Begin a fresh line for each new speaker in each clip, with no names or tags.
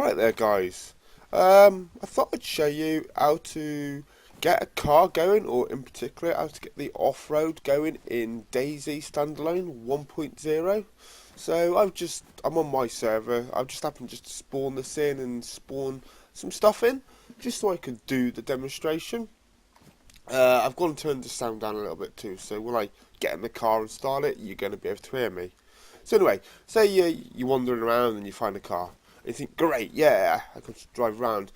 Right there, guys. I thought I'd show you how to get a car going, or in particular, how to get the off-road going in Dayz standalone 1.0. So I'm on my server. I've just happened just to spawn this in and spawn some stuff in, just so I can do the demonstration. I've gone and turned the sound down a little bit too, so when I get in the car and start it, you're going to be able to hear me. So anyway, say you're wandering around and you find a car. And you think, great, yeah, I can just drive around.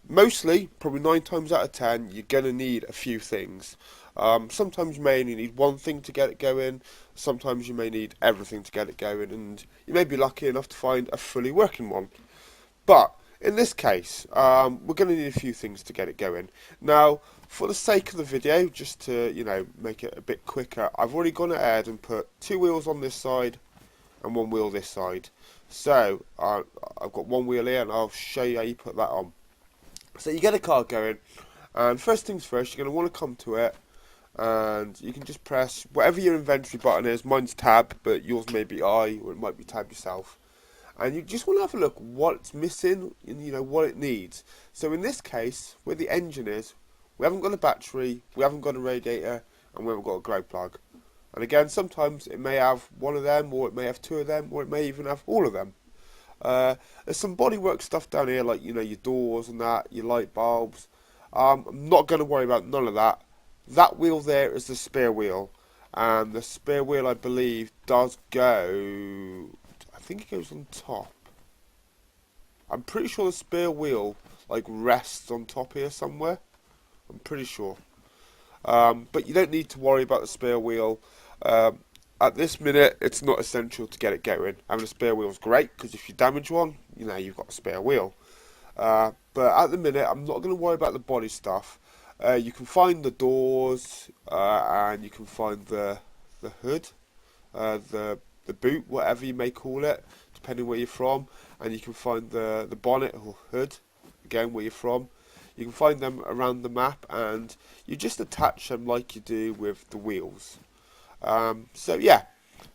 Mostly, probably 9 times out of 10, you're going to need a few things. Sometimes you may only need one thing to get it going. Sometimes you may need everything to get it going. And you may be lucky enough to find a fully working one. But in this case, we're going to need a few things to get it going. Now, for the sake of the video, just to make it a bit quicker, I've already gone ahead and put 2 wheels on this side and 1 wheel this side. So I've got 1 wheel here, and I'll show you how you put that on. So you get a car going, and first things first, you're going to want to come to it, and you can just press whatever your inventory button is. Mine's tab, but yours may be I, or it might be tab yourself. And you just want to have a look what's missing and what it needs. So in this case, where the engine is, we haven't got a battery, we haven't got a radiator, and we haven't got a glow plug. And again, sometimes it may have one of them, or it may have 2 of them, or it may even have all of them. There's some bodywork stuff down here, like your doors and that, your light bulbs. I'm not going to worry about none of that. That wheel there is the spare wheel, and the spare wheel, I believe, does go. I think it goes on top. I'm pretty sure the spare wheel rests on top here somewhere. I'm pretty sure. But you don't need to worry about the spare wheel. At this minute, it's not essential to get it going. Having a spare wheel is great, because if you damage one, you've got a spare wheel. But at the minute, I'm not going to worry about the body stuff. You can find the doors, and you can find the hood, the boot, whatever you may call it, depending where you're from. And you can find the bonnet or hood, again, where you're from. You can find them around the map, and you just attach them like you do with the wheels. So yeah,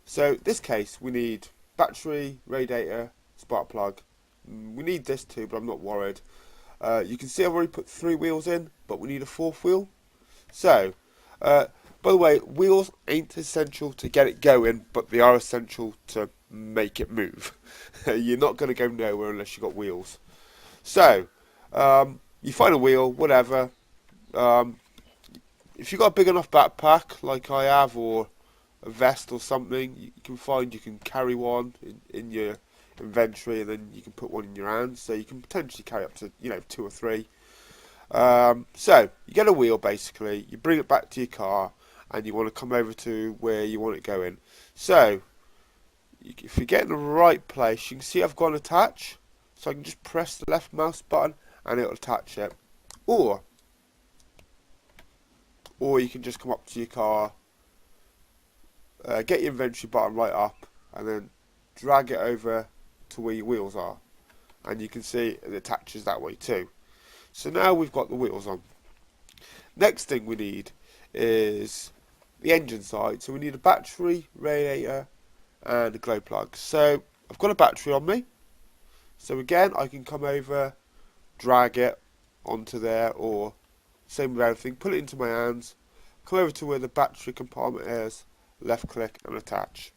so this case we need battery, radiator, spark plug. We need this too, but I'm not worried. You can see I've already put 3 wheels in, but we need a 4th wheel. So, by the way, wheels ain't essential to get it going, but they are essential to make it move. You're not going to go nowhere unless you've got wheels. So, you find a wheel, whatever. If you've got a big enough backpack, like I have, or a vest or something, you can carry one in your inventory, and then you can put one in your hands, so you can potentially carry up to 2 or 3. So you get a wheel, basically, you bring it back to your car, and you want to come over to where you want it going. So if you get in the right place, you can see I've gone attach, so I can just press the left mouse button and it'll attach it. Or you can just come up to your car, get your inventory button right up, and then drag it over to where your wheels are, and you can see it attaches that way too. So now we've got the wheels on. Next thing we need is the engine side. So we need a battery, radiator, and a glow plug. So I've got a battery on me, so again I can come over, drag it onto there, or same with everything, put it into my hands, come over to where the battery compartment is, left click and attach.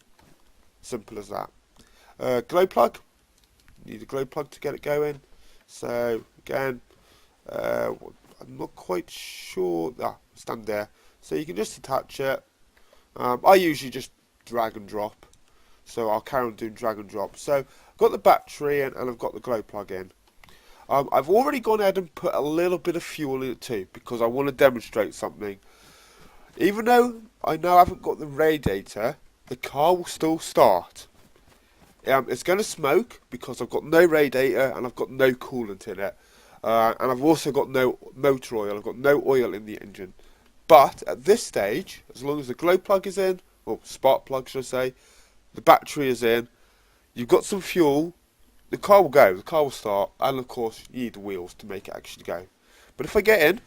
Simple as that. Glow plug, need a glow plug to get it going. So again, I'm not quite sure, stand there, so you can just attach it. I usually just drag and drop, so I'll carry on doing drag and drop. So I've got the battery in, and I've got the glow plug in. I've already gone ahead and put a little bit of fuel in it too, because I want to demonstrate something. Even though I know I haven't got the radiator, the car will still start. It's going to smoke because I've got no radiator and I've got no coolant in it. And I've also got no motor oil, I've got no oil in the engine. But at this stage, as long as the glow plug is in, or spark plug should I say, the battery is in, you've got some fuel, the car will go, the car will start, and of course you need the wheels to make it actually go. But if I get in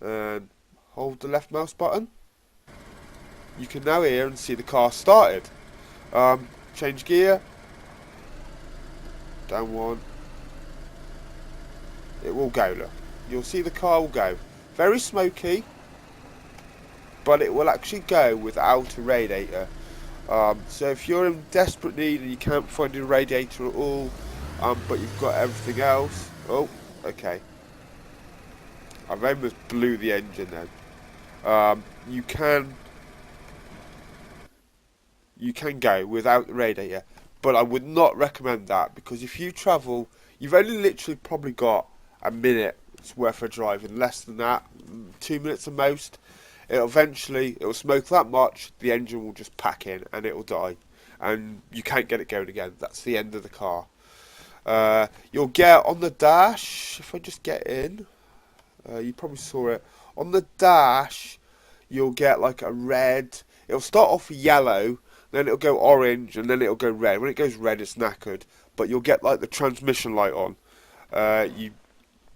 and hold the left mouse button, you can now hear and see the car started. Change gear, down 1, it will go, look. You'll see the car will go. Very smoky, but it will actually go without a radiator. So if you're in desperate need and you can't find a radiator at all, but you've got everything else, oh, okay. I've almost blew the engine then. You can go without the radiator, but I would not recommend that, because if you travel, you've only literally probably got a minute's worth of driving, less than that, 2 minutes at most. It'll smoke that much, the engine will just pack in and it'll die, and you can't get it going again. That's the end of the car. You'll get on the dash, if I just get in, you probably saw it on the dash. You'll get like a red. It'll start off yellow, then it'll go orange, and then it'll go red. When it goes red, it's knackered. But you'll get like the transmission light on. You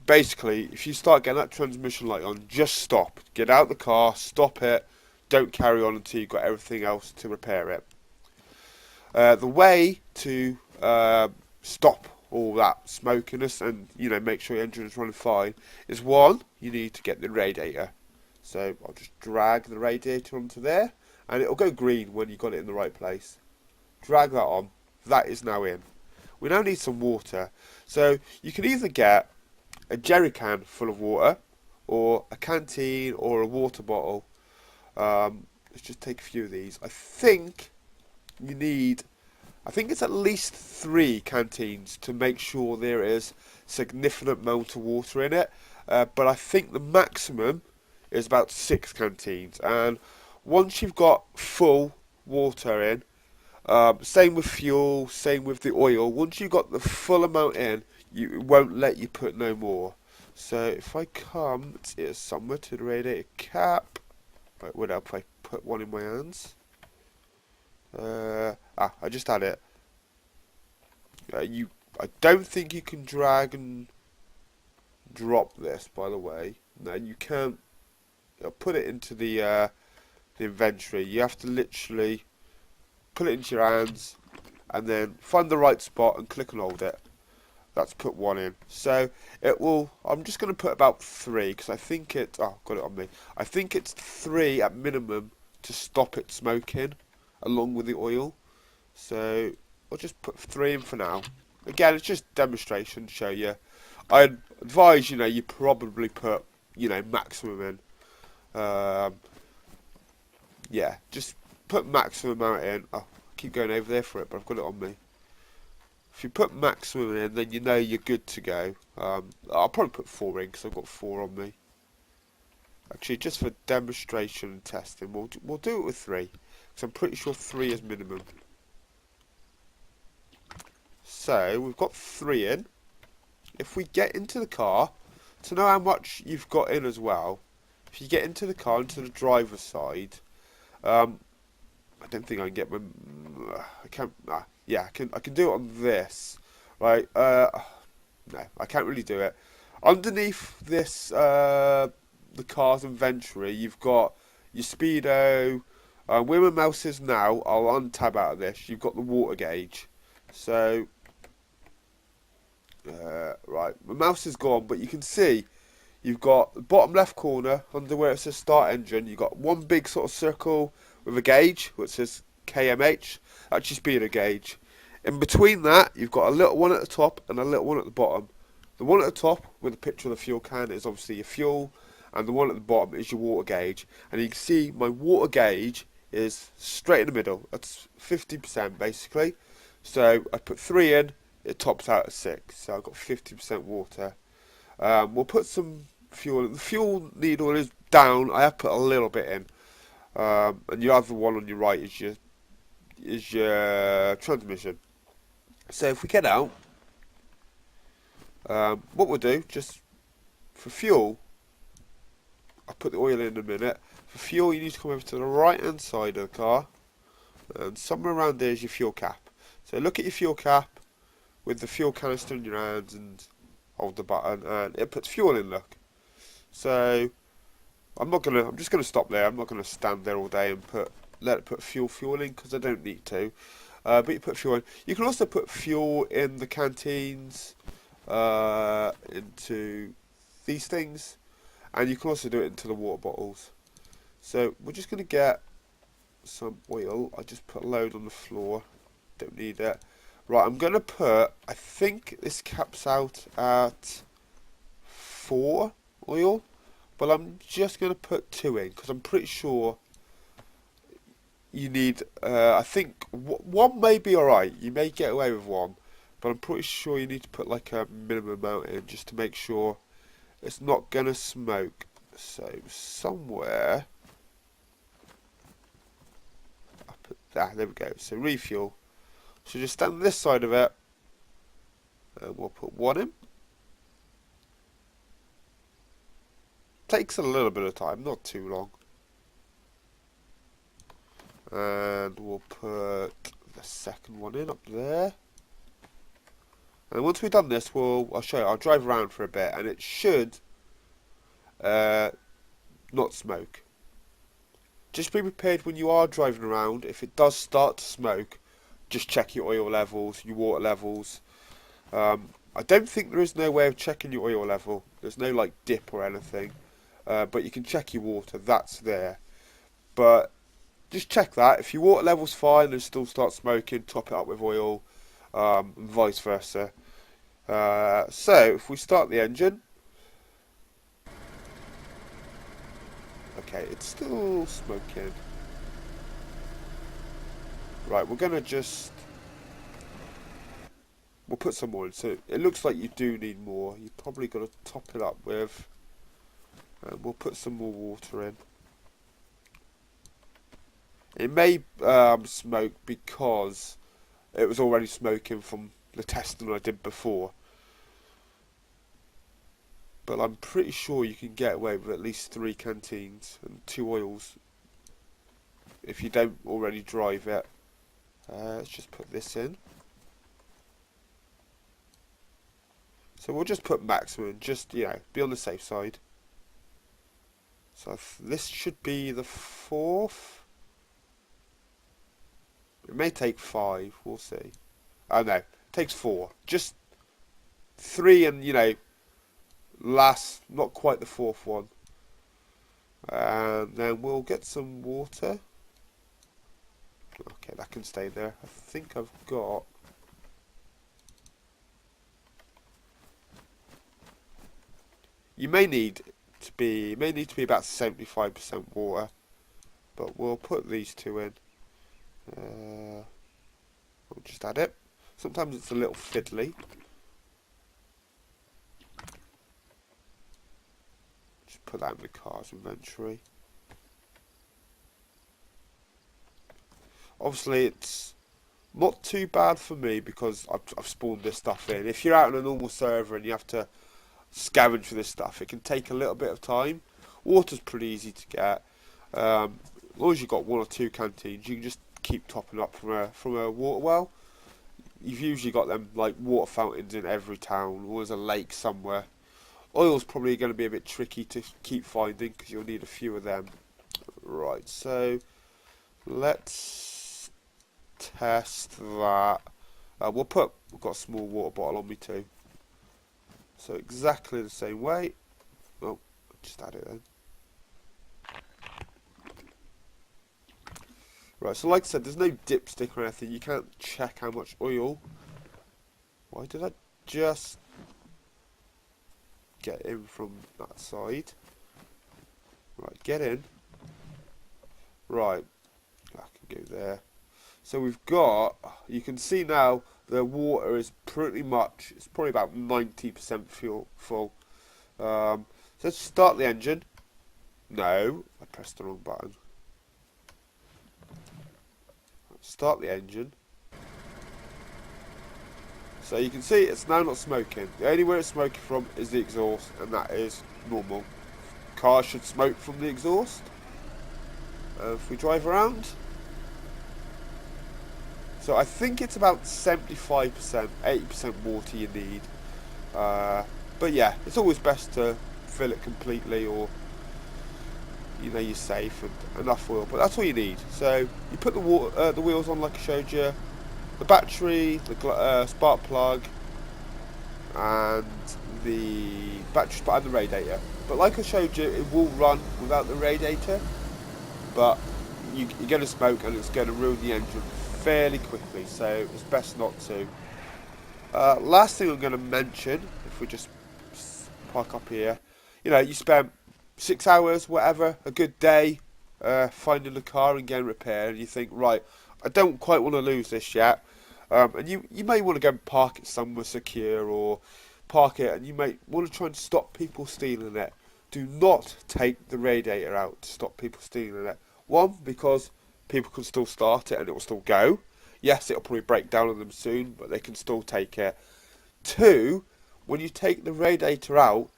basically, if you start getting that transmission light on, just stop. Get out the car, stop it. Don't carry on until you've got everything else to repair it. The way to stop all that smokiness and make sure your engine is running fine is, one, you need to get the radiator. So I'll just drag the radiator onto there, and it'll go green when you got it in the right place. Drag that on. That is now in. We now need some water. So you can either get a jerry can full of water, or a canteen, or a water bottle. Let's just take a few of these. I think it's at least 3 canteens to make sure there is significant amount of water in it. But I think the maximum is about 6 canteens. And once you've got full water in, same with fuel, same with the oil, once you've got the full amount in, it won't let you put no more. So if I come somewhere to the radiator cap, right, what else if I put one in my hands? I just had it. I don't think you can drag and drop this, by the way. No, you can't. Put it into the inventory. You have to literally put it into your hands and then find the right spot and click and hold it. That's put one in. So it will. I'm just going to put about 3, because I think it. Oh, got it on me. I think it's 3 at minimum to stop it smoking, along with the oil. So I'll just put 3 in for now. Again, it's just demonstration to show you. I'd advise, you probably put, maximum in. Yeah, just put maximum amount in. Oh, I keep going over there for it, but I've got it on me. If you put maximum in, then you're good to go. I'll probably put 4 in, because I've got 4 on me. Actually, just for demonstration and testing, we'll do it with 3, because I'm pretty sure 3 is minimum. So we've got 3 in. If we get into the car, to know how much you've got in as well, if you get into the car, into the driver's side, I don't think I can get my. I can't. Yeah, I can do it on this, right? No, I can't really do it. Underneath this, the car's inventory, you've got your speedo. Where my mouse is now, I'll untab out of this. You've got the water gauge. So, right, my mouse is gone, but you can see you've got the bottom left corner under where it says start engine. You've got one big sort of circle with a gauge which says KMH. That's your speedo gauge. In between that, you've got a little one at the top and a little one at the bottom. The one at the top with a picture of the fuel can is obviously your fuel, and the one at the bottom is your water gauge. And you can see my water gauge is straight in the middle. That's 50% basically. So I put 3 in, it tops out at 6. So I've got 50% water. We'll put some fuel in. The fuel needle is down. I have put a little bit in. And your other one on your right is your transmission. So if we get out, what we'll do, just for fuel, I'll put the oil in a minute. For fuel, you need to come over to the right hand side of the car, and somewhere around there is your fuel cap. So look at your fuel cap with the fuel canister in your hands and hold the button, and it puts fuel in, look. So I'm just gonna stop there. I'm not gonna stand there all day and let it put fuel in, because I don't need to. But you put fuel in. You can also put fuel in the canteens. into these things, and you can also do it into the water bottles. So we're just going to get some oil. I just put a load on the floor, don't need it. Right, I'm going to put, I think this caps out at 4 oil, but I'm just going to put 2 in, because I'm pretty sure you need, I think, 1 may be alright, you may get away with 1, but I'm pretty sure you need to put like a minimum amount in, just to make sure it's not going to smoke. So, somewhere, I put that, there we go, so refuel. So just stand on this side of it, and we'll put 1 in. Takes a little bit of time, not too long. And we'll put the second one in up there. And once we've done this, I'll show you. I'll drive around for a bit, and it should not smoke. Just be prepared when you are driving around. If it does start to smoke, just check your oil levels, your water levels. I don't think there is no way of checking your oil level. There's no like dip or anything, but you can check your water. That's there. But just check that. If your water level's fine and still start smoking, top it up with oil, and vice versa. So if we start the engine, okay, it's still smoking. Right, we're gonna we'll put some more in. So it looks like you do need more. You've probably got to top it up with, and we'll put some more water in. It may smoke because it was already smoking from the testing I did before. But I'm pretty sure you can get away with at least 3 canteens and 2 oils if you don't already drive it. Let's just put this in. So we'll just put maximum, just, you know, be on the safe side. So this should be the 4th. It may take 5, we'll see. Oh no, it takes 4. Just 3 and, you know, last, not quite the 4th one. And then we'll get some water. Okay, that can stay there. I think I've got... You may need to be about 75% water, but we'll put these 2 in. We'll just add it. Sometimes it's a little fiddly. Just put that in the car's inventory. Obviously, it's not too bad for me because I've spawned this stuff in. If you're out on a normal server and you have to scavenge for this stuff, it can take a little bit of time. Water's pretty easy to get. As long as you've got 1 or 2 canteens, you can just keep topping up from a water well. You've usually got them like water fountains in every town, or there's a lake somewhere. Oil's probably going to be a bit tricky to keep finding because you'll need a few of them. Right, so let's test that. We've got a small water bottle on me too. So exactly the same way. Oh, just add it then. Right, so like I said, there's no dipstick or anything. You can't check how much oil. Why did I just get in from that side? Right, get in. Right, I can go there. So we've got, you can see now the water is pretty much, it's probably about 90% full. So let's start the engine. No, I pressed the wrong button. Start the engine. So you can see it's now not smoking. The only way it's smoking from is the exhaust, and that is normal. Cars should smoke from the exhaust. If we drive around, so I think it's about 75%, 80% water you need. But yeah, it's always best to fill it completely, or you know you're safe and enough oil. But that's all you need. So you put the wheels on like I showed you, the battery, the spark plug, and the battery spot and the radiator. But like I showed you, it will run without the radiator, but you're going to smoke and it's going to ruin the engine fairly quickly, so it's best not to. Last thing I'm going to mention, if we just park up here, you spent 6 hours, whatever, a good day, finding the car and getting repaired, and you think, right, I don't quite want to lose this yet, and you may want to go and park it somewhere secure, or park it, and you may want to try and stop people stealing it. Do not take the radiator out to stop people stealing it. One, because people can still start it and it will still go. Yes, it'll probably break down on them soon, but they can still take it. Two, when you take the radiator out,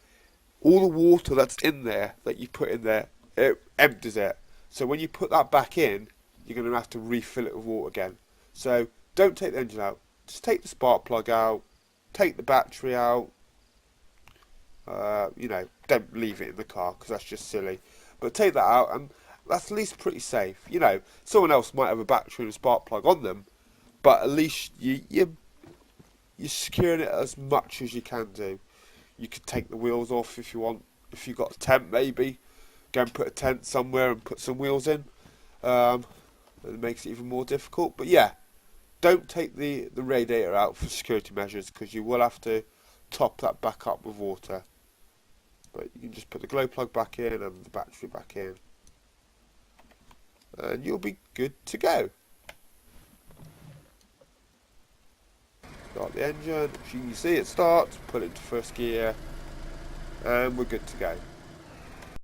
all the water that's in there, that you put in there, it empties it. So when you put that back in, you're going to have to refill it with water again. So don't take the engine out. Just take the spark plug out, take the battery out. Don't leave it in the car because that's just silly. But take that out, and that's at least pretty safe. Someone else might have a battery and a spark plug on them, but at least you're securing it as much as you can do. You could take the wheels off if you want. If you've got a tent, maybe go and put a tent somewhere and put some wheels in. It makes it even more difficult. But yeah, don't take the radiator out for security measures, because you will have to top that back up with water. But you can just put the glow plug back in and the battery back in, and you'll be good to go. Start the engine, as you can see it starts, put it into first gear, and we're good to go.